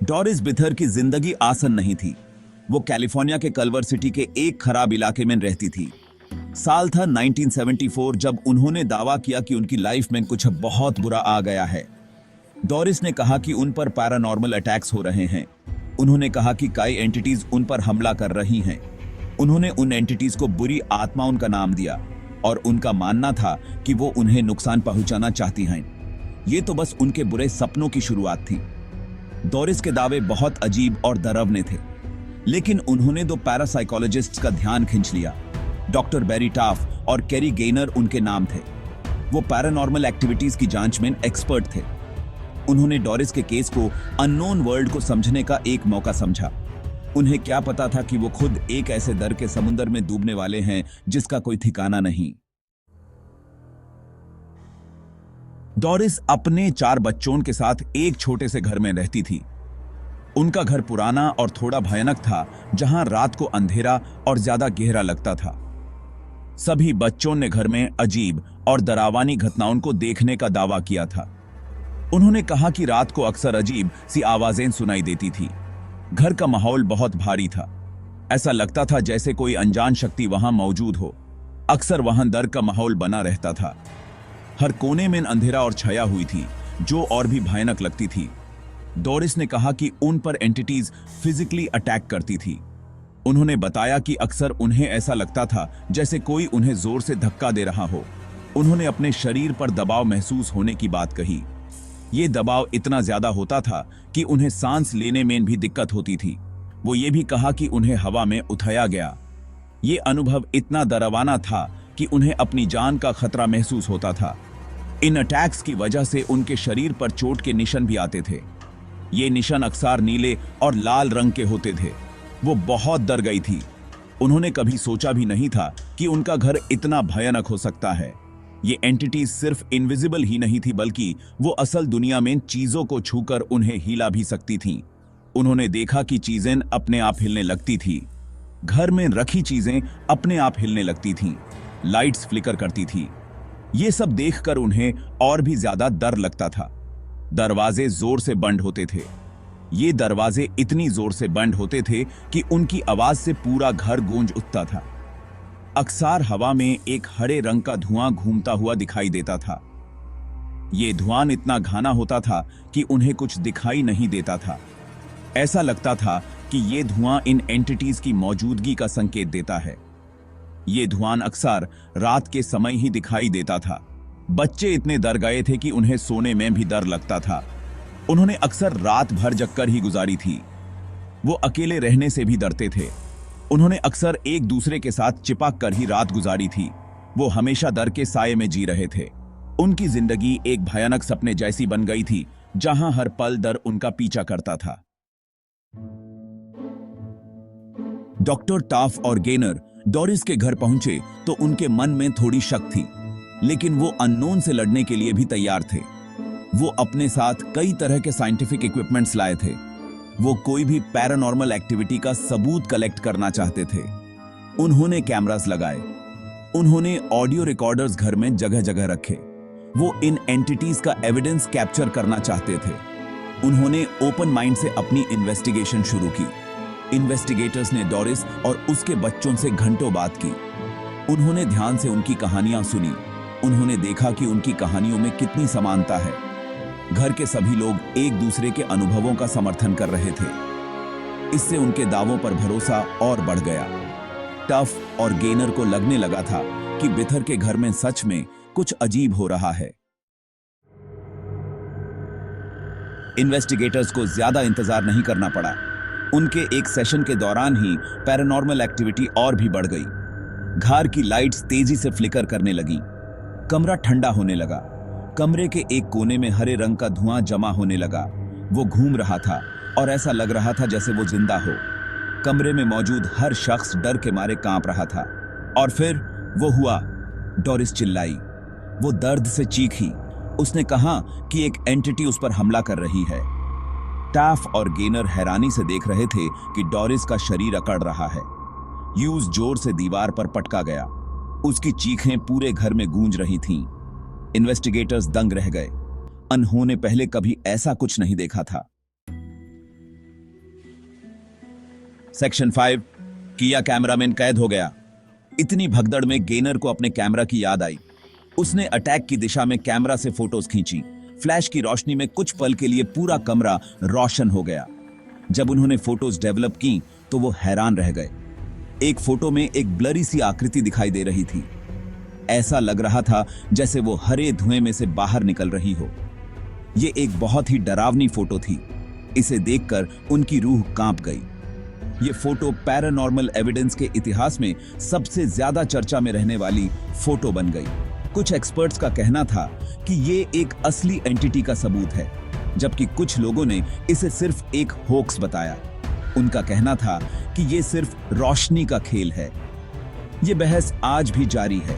Doris बिथर की जिंदगी आसान नहीं थी। वो कैलिफोर्निया के कल्वर सिटी के एक खराब इलाके में रहती थी। साल था 1974 जब उन्होंने दावा किया कि उनकी लाइफ में कुछ बहुत बुरा आ गया है। डोरिस ने कहा कि उन पर पैरानॉर्मल अटैक्स हो रहे हैं। उन्होंने कहा कि कई एंटिटीज उन पर हमला कर रही हैं। उन्होंने उन एंटिटीज को बुरी आत्माओं का नाम दिया और उनका मानना था कि वो उन्हें नुकसान पहुंचाना चाहती हैं। ये तो बस उनके बुरे सपनों की शुरुआत थी। डोरिस के दावे बहुत अजीब और डरावने थे, लेकिन उन्होंने दो पैरासाइकोलॉजिस्ट्स का ध्यान खींच लिया। डॉक्टर बेरी टाफ और कैरी गेनर उनके नाम थे। वो पैरानॉर्मल एक्टिविटीज की जांच में एक्सपर्ट थे। उन्होंने डोरिस के केस को अननोन वर्ल्ड को समझने का एक मौका समझा। उन्हें क्या पता था कि वो खुद एक ऐसे डर के समुद्र में डूबने वाले हैं जिसका कोई ठिकाना नहीं। डोरिस अपने 4 बच्चों के साथ एक छोटे से घर में रहती थी। उनका घर पुराना और थोड़ा भयानक था, जहां रात को अंधेरा और ज्यादा गहरा लगता था। सभी बच्चों ने घर में अजीब और डरावनी घटनाओं को देखने का दावा किया था। उन्होंने कहा कि रात को अक्सर अजीब सी आवाजें सुनाई देती थी। घर का माहौल बहुत भारी था। ऐसा लगता था जैसे कोई अनजान शक्ति वहां मौजूद हो। अक्सर वहां डर का माहौल बना रहता था। हर कोने में अंधेरा और छाया हुई थी, जो और भी भयानक लगती थी। डोरिस ने कहा कि उन पर एंटिटीज फिजिकली अटैक करती थी। उन्होंने बताया कि अक्सर उन्हें ऐसा लगता था जैसे कोई उन्हें जोर से धक्का दे रहा हो। उन्होंने अपने शरीर पर दबाव महसूस होने की बात कही। ये दबाव इतना ज्यादा होता था कि उन्हें सांस लेने में भी दिक्कत होती थी। वो ये भी कहा कि उन्हें हवा में उठाया गया। ये अनुभव इतना डरावना था कि उन्हें अपनी जान का खतरा महसूस होता था। इन अटैक्स की वजह से उनके शरीर पर चोट के निशान भी आते थे। ये निशान अक्सर नीले और लाल रंग के होते थे। वो बहुत डर गई थी। उन्होंने कभी सोचा भी नहीं था कि उनका घर इतना भयानक हो सकता है। ये एंटिटी सिर्फ इनविजिबल ही नहीं थी, बल्कि वो असल दुनिया में चीजों को छूकर उन्हें हिला भी सकती थीं। उन्होंने देखा कि चीजें अपने आप हिलने लगती थी। घर में रखी चीजें अपने आप हिलने लगती थीं। लाइट्स फ्लिकर करती थी। ये सब देखकर उन्हें और भी ज्यादा डर लगता था। दरवाजे जोर से बंद होते थे। ये दरवाजे इतनी जोर से बंद होते थे कि उनकी आवाज से पूरा घर गूंज उठता था। अक्सर हवा में एक हरे रंग का धुआं घूमता हुआ दिखाई देता था। ये धुआं इतना घना होता था कि उन्हें कुछ दिखाई नहीं देता था। ऐसा लगता था कि ये धुआं इन एंटिटीज की मौजूदगी का संकेत देता है। ये धुआं अक्सर रात के समय ही दिखाई देता था। बच्चे इतने डर गए थे कि उन्हें सोने में भी डर लगता था। उन्होंने अक्सर रात भर जगकर ही गुजारी थी। वो अकेले रहने से भी डरते थे। उन्होंने अक्सर एक दूसरे के साथ चिपक कर ही रात गुजारी थी। वो हमेशा डर के साये में जी रहे थे। उनकी जिंदगी एक भयानक सपने जैसी बन गई थी, जहां हर पल डर उनका पीछा करता था। डॉक्टर टाफ और गेनर डोरिस के घर पहुंचे तो उनके मन में थोड़ी शक थी, लेकिन वो अननोन से लड़ने के लिए भी तैयार थे। वो अपने साथ कई तरह के साइंटिफिक इक्विपमेंट्स लाए थे। वो कोई भी पैरानॉर्मल एक्टिविटी का सबूत कलेक्ट करना चाहते थे। उन्होंने कैमरास लगाए। उन्होंने ऑडियो रिकॉर्डर्स घर में जगह जगह रखे। वो इन एंटिटीज का एविडेंस कैप्चर करना चाहते थे। उन्होंने ओपन माइंड से अपनी इन्वेस्टिगेशन शुरू की। इन्वेस्टिगेटर्स ने डोरिस और उसके बच्चों से घंटों बात की। उन्होंने ध्यान से उनकी कहानियां सुनी। उन्होंने देखा कि उनकी कहानियों में कितनी समानता है। घर के सभी लोग एक दूसरे के अनुभवों का समर्थन कर रहे थे। इससे उनके दावों पर भरोसा और बढ़ गया। टफ और गेनर को लगने लगा था कि बिथर के घर में सच में कुछ अजीब हो रहा है। इन्वेस्टिगेटर्स को ज्यादा इंतजार नहीं करना पड़ा। उनके एक सेशन के दौरान ही पैरानॉर्मल एक्टिविटी और भी बढ़ गई। घर की लाइट्स तेजी से फ्लिकर करने लगी। कमरा ठंडा होने लगा। कमरे के एक कोने में हरे रंग का धुआं जमा होने लगा। वो घूम रहा था और ऐसा लग रहा था जैसे वो जिंदा हो। कमरे में मौजूद हर शख्स डर के मारे कांप रहा था। और फिर वो हुआ। डोरिस चिल्लाई। वो दर्द से चीखी। उसने कहा कि एक एंटिटी उस पर हमला कर रही है। टाफ और गेनर हैरानी से देख रहे थे कि डोरिस का शरीर अकड़ रहा है। ह्यूज जोर से दीवार पर पटका गया। उसकी चीखें पूरे घर में गूंज रही थीं। इन्वेस्टिगेटर्स दंग रह गए। उन्होंने पहले कभी ऐसा कुछ नहीं देखा था। सेक्शन 5, किया कैमरामैन कैद हो गया। इतनी भगदड़ में गेनर को अपने कैमरा की याद आई। उसने अटैक की दिशा में कैमरा से फोटोज खींची। फ्लैश की रोशनी में कुछ पल के लिए पूरा कमरा रोशन हो गया। जब उन्होंने फोटोज डेवलप की तो वो हैरान रह गए। एक फोटो में एक ब्लरी सी आकृति दिखाई दे रही थी। ऐसा लग रहा था जैसे वो हरे धुएं में से बाहर निकल रही हो। ये एक बहुत ही डरावनी फोटो थी। इसे देखकर उनकी रूह कांप गई। ये फोटो पैरानॉर्मल एविडेंस के इतिहास में सबसे ज्यादा चर्चा में रहने वाली फोटो बन गई। कुछ एक्सपर्ट्स का कहना था कि ये एक असली एंटिटी का सबूत है, जबकि कुछ लोगों ने इसे सिर्फ एक होक्स बताया। उनका कहना था कि ये सिर्फ रोशनी का खेल है। ये बहस आज भी जारी है,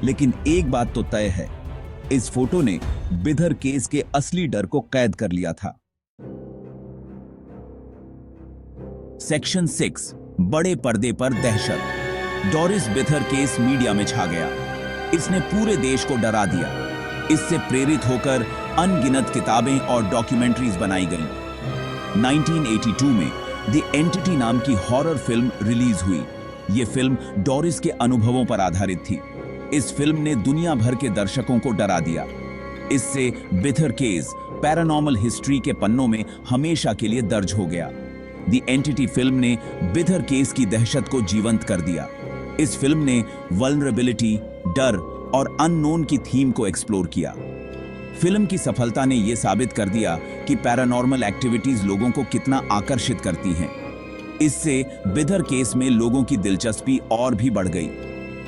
लेकिन एक बात तो तय है, इस फोटो ने बिधर केस के असली डर को कैद कर लिया था। सेक्शन 6, बड़े पर्दे पर दहशत। डोरिस बिथर केस मीडिया में छा गया। इसने पूरे देश को डरा दिया। इससे प्रेरित होकर अनगिनत किताबें और डॉक्यूमेंट्रीज बनाई गईं। 1982 में द एंटिटी नाम की हॉरर फिल्म रिलीज हुई। यह फिल्म डोरिस के अनुभवों पर आधारित थी। इस फिल्म ने दुनिया भर के दर्शकों को डरा दिया। इससे बिथर केस पैरानॉर्मल हिस्ट्री के पन्नों में हमेशा के लिए दर्ज हो गया। द एंटिटी फिल्म ने बिथर केस की दहशत को जीवंत कर दिया। इस फिल्म ने वल्नरेबिलिटी, डर और अननोन की थीम को एक्सप्लोर किया। फिल्म की सफलता ने यह साबित कर दिया कि पैरानॉर्मल एक्टिविटीज लोगों को कितना आकर्षित करती हैं। इससे बिथर केस में लोगों की दिलचस्पी और भी बढ़ गई।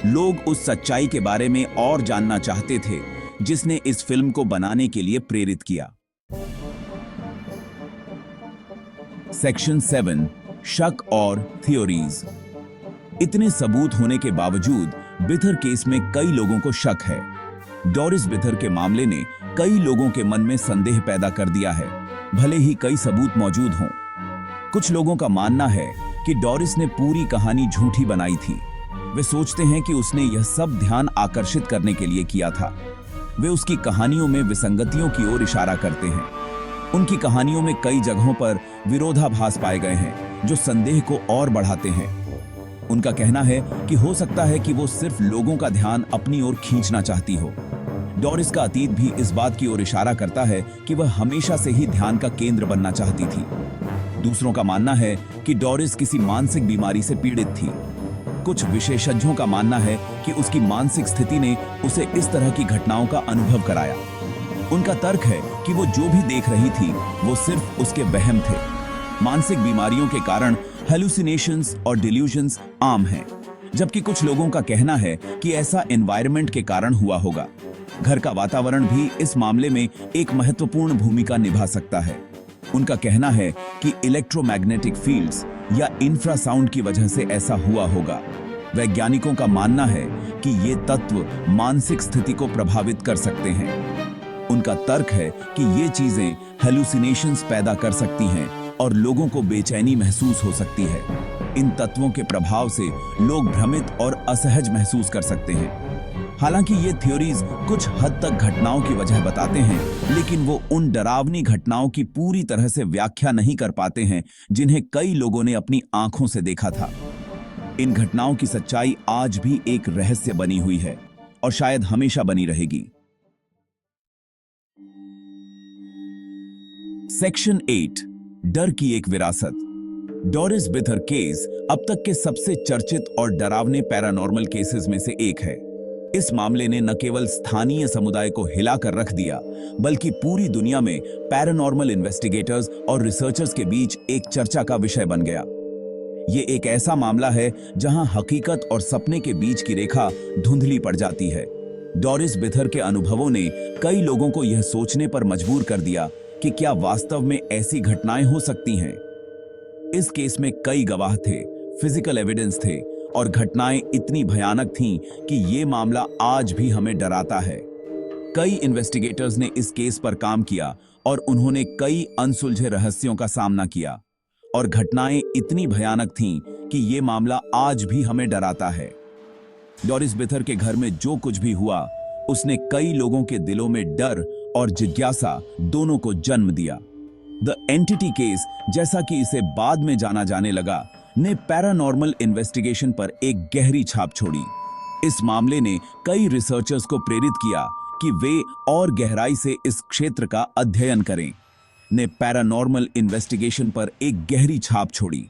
लोग उस सच्चाई के बारे में और जानना चाहते थे जिसने इस फिल्म को बनाने के लिए प्रेरित किया। सेक्शन 7, शक और थ्योरीज। इतने सबूत होने के बावजूद बिथर केस में कई लोगों को शक है। डोरिस बिथर के मामले ने कई लोगों के मन में संदेह पैदा कर दिया है, भले ही कई सबूत मौजूद हों। कुछ लोगों का मानना है कि डोरिस ने पूरी कहानी झूठी बनाई थी। वे सोचते हैं कि उसने यह सब ध्यान आकर्षित करने के लिए किया था। वे उसकी कहानियों में विसंगतियों की ओर इशारा करते हैं। उनकी कहानियों में कई जगहों पर विरोधाभास पाए गए हैं, जो संदेह को और बढ़ाते हैं। उनका कहना है कि हो सकता है कि वो सिर्फ लोगों का ध्यान अपनी ओर खींचना चाहती हो। डोरिस का अतीत भी इस बात की ओर इशारा करता है कि वह हमेशा से ही ध्यान का केंद्र बनना चाहती थी। दूसरों का मानना है कि डोरिस किसी मानसिक बीमारी से पीड़ित थी। कुछ विशेषज्ञों का मानना है कि उसकी मानसिक स्थिति ने उसे इस तरह की घटनाओं का अनुभव कराया। उनका तर्क है कि वो जो भी देख रही थी वो सिर्फ उसके वहम थे। मानसिक बीमारियों के कारण हेलुसिनेशंस और डिल्यूजन्स आम हैं, जबकि कुछ लोगों का कहना है कि ऐसा एनवायरनमेंट के कारण हुआ होगा। घर का वातावरण भी इस मामले में एक महत्वपूर्ण भूमिका निभा सकता है। उनका कहना है कि इलेक्ट्रोमैग्नेटिक फील्ड्स या इंफ्रासाउंड की वजह से ऐसा हुआ होगा। वैज्ञानिकों का मानना है कि ये तत्व मानसिक स्थिति को प्रभावित कर सकते हैं। उनका तर्क है कि ये चीजें हेलुसिनेशंस पैदा कर सकती हैं और लोगों को बेचैनी महसूस हो सकती है। इन तत्वों के प्रभाव से लोग भ्रमित और असहज महसूस कर सकते हैं। हालांकि ये थ्योरीज कुछ हद तक घटनाओं की वजह बताते हैं, लेकिन वो उन डरावनी घटनाओं की पूरी तरह से व्याख्या नहीं कर पाते हैं जिन्हें कई लोगों ने अपनी आंखों से देखा था। इन घटनाओं की सच्चाई आज भी एक रहस्य बनी हुई है और शायद हमेशा बनी रहेगी। सेक्शन 8, डर की एक विरासत। डोरिस बिथर केस अब तक के सबसे चर्चित और डरावने पैरानॉर्मल केसेस में से एक है। इस मामले ने न केवल स्थानीय समुदाय को हिलाकर रख दिया, बल्कि पूरी दुनिया में पैरानॉर्मल इन्वेस्टिगेटर्स और रिसर्चर्स के बीच एक चर्चा का विषय बन गया। ये एक ऐसा मामला है जहां हकीकत और सपने के बीच की रेखा धुंधली पड़ जाती है। डोरिस बिथर के अनुभवों ने कई लोगों को यह सोचने पर मजबूर कर दिया कि क्या वास्तव में ऐसी घटनाएं हो सकती हैं। इस केस में कई गवाह थे, फिजिकल एविडेंस थे और घटनाएं इतनी भयानक थीं कि ये मामला आज भी हमें डराता है। कई इन्वेस्टिगेटर्स ने इस केस पर काम किया और उन्होंने कई अनसुलझे रहस्यों का सामना किया और घटनाएं इतनी भयानक थीं कि ये मामला आज भी हमें डराता है। डोरिस बिथर के घर में जो कुछ भी हुआ, उसने कई लोगों के दिलों में डर और जिज्ञासा दोनों को जन्म दिया। द एंटिटी केस, जैसा कि इसे बाद में जाना जाने लगा, ने पैरानॉर्मल इन्वेस्टिगेशन पर एक गहरी छाप छोड़ी। इस मामले ने कई रिसर्चर्स को प्रेरित किया कि वे और गहराई से इस क्षेत्र का अध्ययन करें। ने पैरानॉर्मल इन्वेस्टिगेशन पर एक गहरी छाप छोड़ी।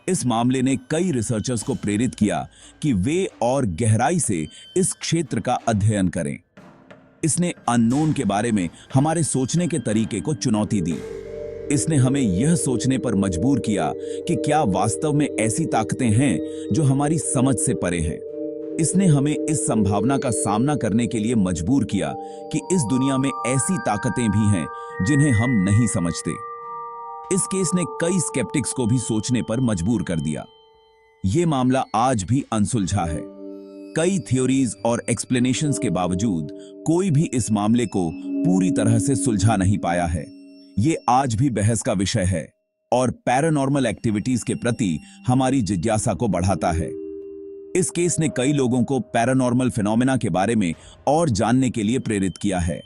इस मामले ने कई रिसर्चर्स को प्रेरित किया कि वे और गहराई से इस क्षेत्र का अध्ययन करें। इसने अननोन के बारे में हमारे सोचने के तरीके को चुनौती दी। इसने हमें यह सोचने पर मजबूर किया कि क्या वास्तव में ऐसी ताकतें हैं जो हमारी समझ से परे हैं। इसने हमें इस संभावना का सामना करने के लिए मजबूर किया कि इस दुनिया में ऐसी ताकतें भी हैं जिन्हें हम नहीं समझते। इस केस ने कई स्केप्टिक्स को भी सोचने पर मजबूर कर दिया। यह मामला आज भी अनसुलझा है। कई थ्योरीज और एक्सप्लेनेशंस के बावजूद कोई भी इस मामले को पूरी तरह से सुलझा नहीं पाया है। ये आज भी बहस का विषय है और पैरानॉर्मल एक्टिविटीज के प्रति हमारी जिज्ञासा को बढ़ाता है। इस केस ने कई लोगों को पैरानॉर्मल फिनोमेना के बारे में और जानने के लिए प्रेरित किया है।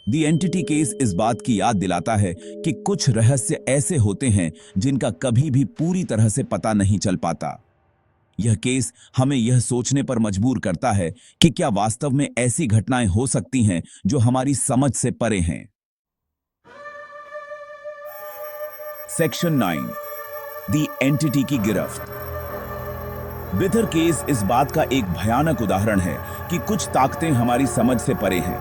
द एंटिटी केस इस बात की याद दिलाता है कि कुछ रहस्य ऐसे होते हैं जिनका कभी भी पूरी तरह से पता नहीं चल पाता। यह केस हमें यह सोचने पर मजबूर करता है कि क्या वास्तव में ऐसी घटनाएं हो सकती हैं जो हमारी समझ से परे हैं। सेक्शन 9, द एंटिटी की गिरफ्त। बिथर केस इस बात का एक भयानक उदाहरण है कि कुछ ताकतें हमारी समझ से परे हैं।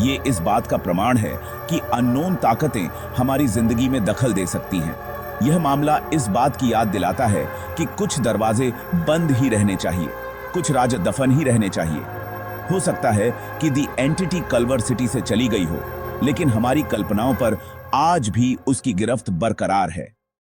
ये इस बात का प्रमाण है कि अननोन ताकतें हमारी जिंदगी में दखल दे सकती हैं। यह मामला इस बात की याद दिलाता है कि कुछ दरवाजे बंद ही रहने चाहिए, कुछ राज दफन ही रहने चाहिए। हो सकता है कि दी एंटिटी कल्वर सिटी से चली गई हो, लेकिन हमारी कल्पनाओं पर आज भी उसकी गिरफ्त बरकरार है।